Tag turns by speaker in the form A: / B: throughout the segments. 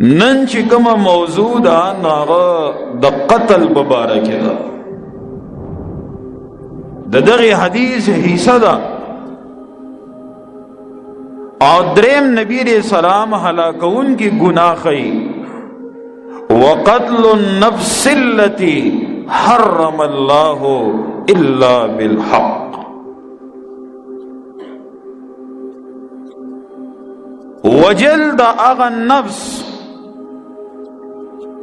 A: نن چې کومه موضوع ده هغه د قتل مبارکه ده. د دغه حدیث حصہ ده او دریم نبی علیہ السلام هلاکون کی گناہ خی وقتل النفس التي حرم الله الا بالحق. وجل دا اغا نفس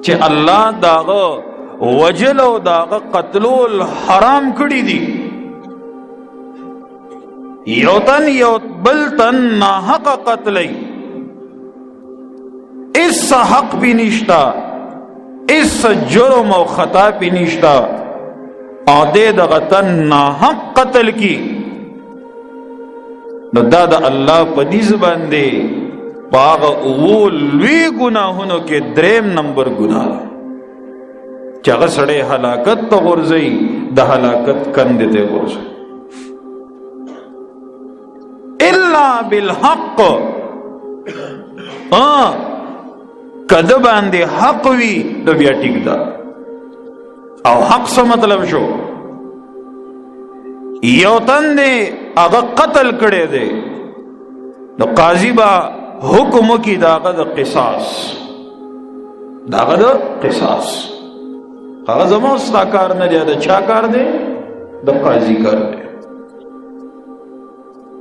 A: چه اللہ داغا وجل و داغا قتلول حرام کری دی. یو تن یو بل تن ناحق قتلی اس حق بھی نشتا اس جرم و خطا بھی نشتا آدے دغا تن ناحق قتل کی نو دا دا اللہ پدیز باندے باغ اولوی گناہونو کے دریم نمبر گناہ چاگا سڑے حلاکت تا غرزی دا حلاکت کندتے غرزی الا بالحق. کده باندې حق وی نو بیا ټیک ده. او حق څه مطلب شو؟ یو تن دی هغه قتل کړی دی نو قاضي با حکم کی داغه د قصاص داغه د قصاص هغه زموږ ستا کار نه دی د چا کار دی؟ د قاضي کار دی.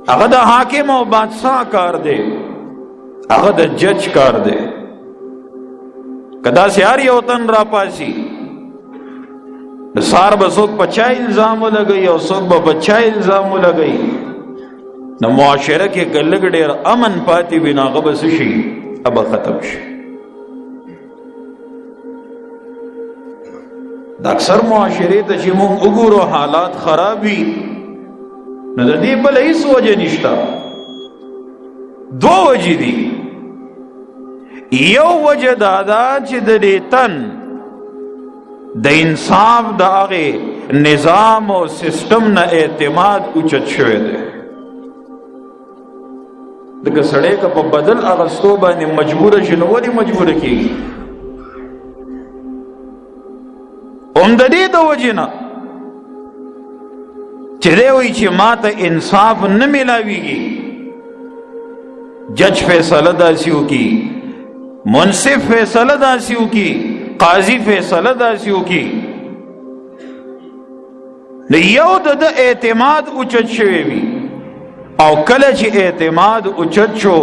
A: هغه د حاکم او بادشاہ کار دی هغه د جج کار دی. کدا سیار یو تن را پاسی سار بسوک پچا الزام لگئی او سوک بچا الزام لگئی نو معاشره کې گلگ ډیر امن پاتی بنا غبس شي اب ختم شي. دا اکثر معاشره ته چې مونږ وګورو حالات خرابي نو د دې بل هیڅ وجه نشته. دو وجه دي. یو وجه دا ده چې د دې تن د انصاف د هغې نظام او سسټم نه اعتماد اوچت شوی دی. دغه سړی که په بدل اغستو باندې مجبوره شي نو ولې مجبوره کېږي؟ هم د دې د وجې نه چې دی وایي چې ما ته انصاف نه میلاویږي جج فیصله داسې وکړي منصف فیصله داسې وکړي قاضي فیصله داسې وکړي نو یو د اعتماد اوچت شوی وي او کله چې اعتماد اوچت شو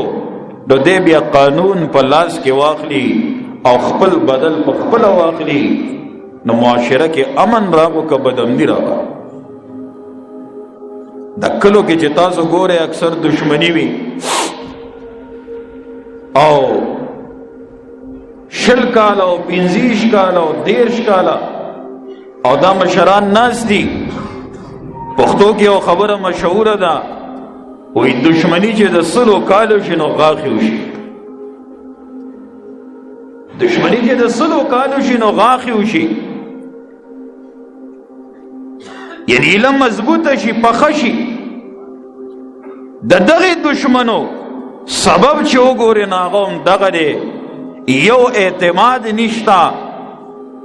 A: نو دی بیا قانون په لاس کې واخلي او خپل بدل په خپله واخلي نو معاشره کې امن راغو که بدامني راغو. د کلو کې چې تاسو ګورئ اکثر دشمنی وي او 20 کاله او 25 کاله او 30 کاله او دا مشران ناس دي. پښتو کې یو خبره مشهوره ده وایي دشمنی چې د 100 کالو شي نو غاښې وشي. دشمنی چې د 100 کالو شي نو غاښې وشي یعنی علم مضبوطه شي پخه شي. د دغه دشمنو سبب چې وګورې نو هغه هم دغه دی. یو اعتماد نشتا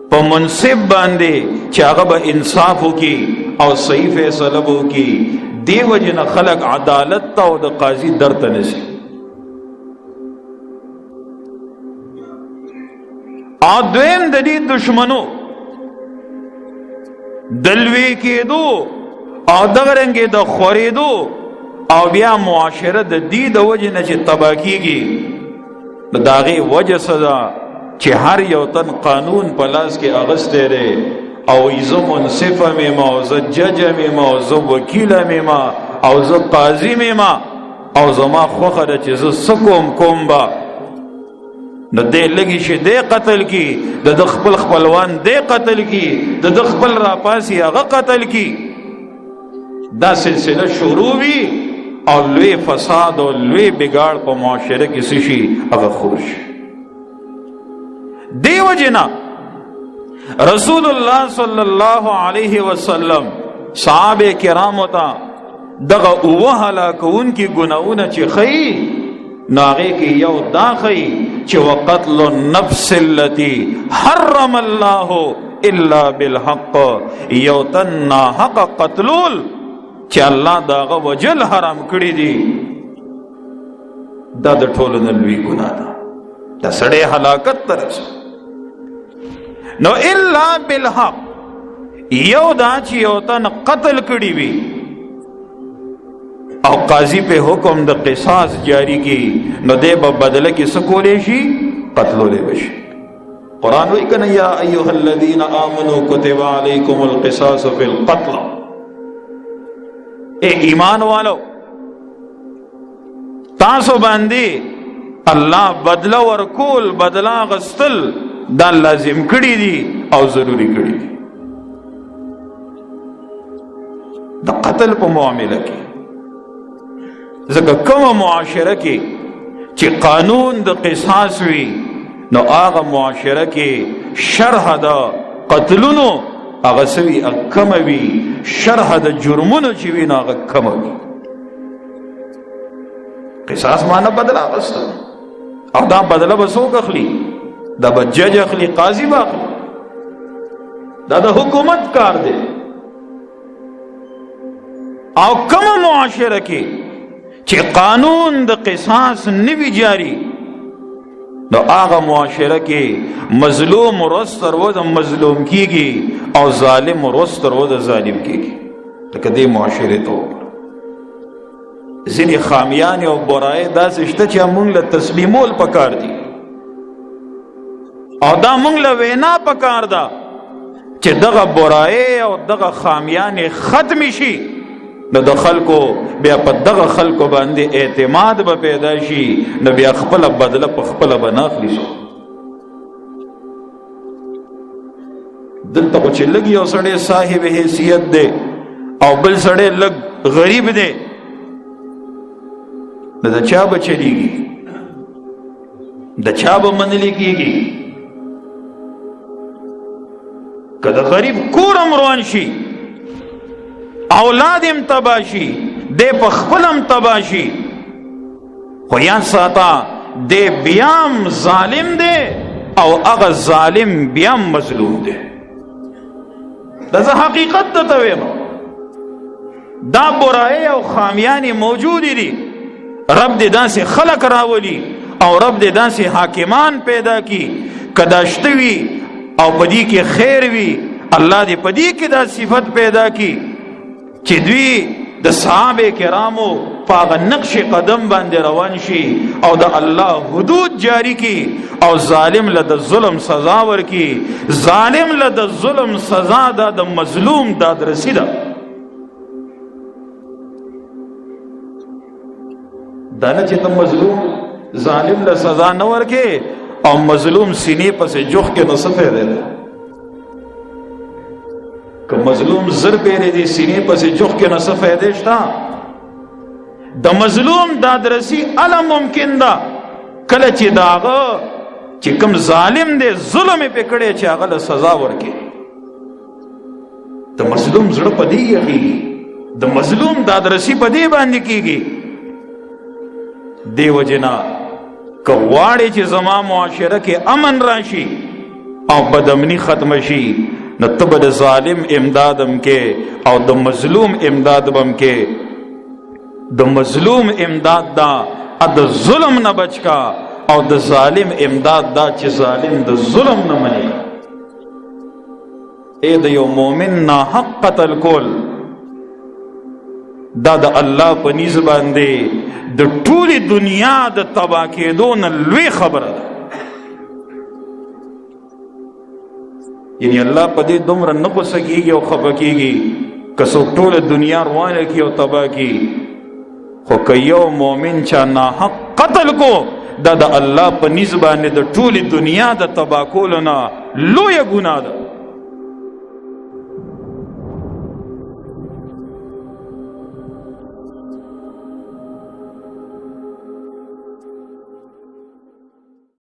A: په منصف باندې چې هغه به انصاف وکړي او صحیح فیصله به وکړي. دې وجې نه خلک عدالت ته او د قاضي در ته نشي. او دویم د دې دشمنو دلوی کېدو او دغه رنګې د خورېدو او بیا معاشره د دې د وجې نه چې تباه کېږي د هغې وجه څه ده چې هر یو تن قانون په لاس کې اغستی دی او زه منصفه میم او زه ججه میم او زه وکیله میم او زه قاضي میم او زما خوښه ده چې زه څه کوم به نو دی لګي شي دی قتل کی د خپل خپلوان دی قتل کی د خپل راپاسی هغه قتل کی. دا سلسله شروع وي او لوی فساد او لوی بگاڑ په معاشره کې څه شي هغه خور شي. دی وجې نه رسول الله صلی الله علیه وسلم صحابه کرامو ته دغه اوه هلاکونکي ګناهونه چې ښیي نو هغې کې یو دا ښیي چې وقتل النفس التي حرم الله الا بالحق، یو تن ناحق قتلول چې الله داغه وجل حرام کړی دی، دا د ټولو نه لوی ګناه ده، دا سړی هلاکت ته رسوي. نو الا بالحق، یو دا چې یو تن قتل کړی وي او قاضی په حکم د قصاص جاری کی، نو دی به بدله کې څه کولی شي؟ قتلولی بشي. قرآن وایي کنه یا ایها الذین آمنوا کتب علیکم القصاص فی القتل، اے ایمان والو تاسو باندې الله بدله ورکول، بدله غستل دا لازم کړی دي او ضروری کړی دي. د قتل په معامله کې ځکه کومه معاشره کې چې قانون د قصاص وي، نو هغه معاشره کې شرح د قتلونو هغه سوي کمه وي، شرح د جرمونو چې وي نو هغه کمه وي. قصاص معنی بدله اخیستل، او دا بدله به څوک اخلي؟ دا به جج اخلي، قاضي به اخلي، دا د حکومت کار دی. او کومه معاشره کې چې قانون د قصاص نوی جاری، نو هغه معاشره کې مظلوم ورځ تر ورځه مظلوم کیږي او ظالم ورځ تر ورځه ظالم کیږي. لکه دې معاشرې ته ځینې خامیانې او برایې داسې شته چې موږ له تسلیمول پکار دي، او دا موږ له وینا پکار ده چې دغه برایې او دغه خامیانې ختم شي، نو د خلکو بیا په دغه خلکو باندې اعتماد به پیدا شي، نو بیا خپله بدله په خپله به نه اخلي. دلته خو چې لږ یو سړی صاحب حیثیت دی او بل سړی لږ غریب دی، نو د چا به چلیږي؟ د چا به منلی کیږي؟ که د غریب کورم روان شي، اولاد ام تباشی، دے پا خپلم تباشی، خو یاد ساتا دے بیام ظالم دے او اغا ظالم بیام مظلوم دے. دا حقیقت دا تویم، دا برائی او خامیانی موجودی دی. رب دے دا سے خلق راولی او رب دے دا سے حاکمان پیدا کی، کداشتوی او پدی کے خیر وی، اللہ دے پدی کے دا صفت پیدا کی چې دوی د صحابه کرامو په نقش قدم باندې روان شي او د الله حدود جاری کی او ظالم له د ظلم سزا ورکی. ظالم له د ظلم سزا ده د مظلوم دادرسی ده. دا نه چې ته مظلوم ظالم له سزا نه ورکې او مظلوم سینې پسې جوخ کې نو څه فایده ده؟ که مظلوم زر پیری دی سینې پسې جوخ کې نو څه فایده شته؟ د مظلوم دادرسی الا ممکن ده کله چې داغه چې کوم ظالم دی ظلم یې پې کړی چې هغه له سزا ورکړي. د مظلوم زړه په دې یخېږي، د مظلوم دادرسی په دې باندې کېږي. دې وجې نه که غواړې چې زما معاشره کې امن راشي او بدامني ختمه شي، نو ته به د ظالم امداد هم کې او د مظلوم امداد به هم کې. د مظلوم امداد دا د ظلم نه بچ کا او د ظالم امداد دا چې ظالم د ظلم نه مني. اے د یو مومن ناحق قتل کول دا د الله په نیز باندې د ټولې دنیا د تباه کېدو نه لوی خبره ده. یعنی الله په دې دومره نه غوسه کېږي او خفه کېږي که څوک ټوله دنیا روانه کړي او تباه کړي، خو که یو مومن چا ناحق قتل کو دا د الله په نیز باندې د ټولې دنیا د تباه کولو نه لویه ګناه ده.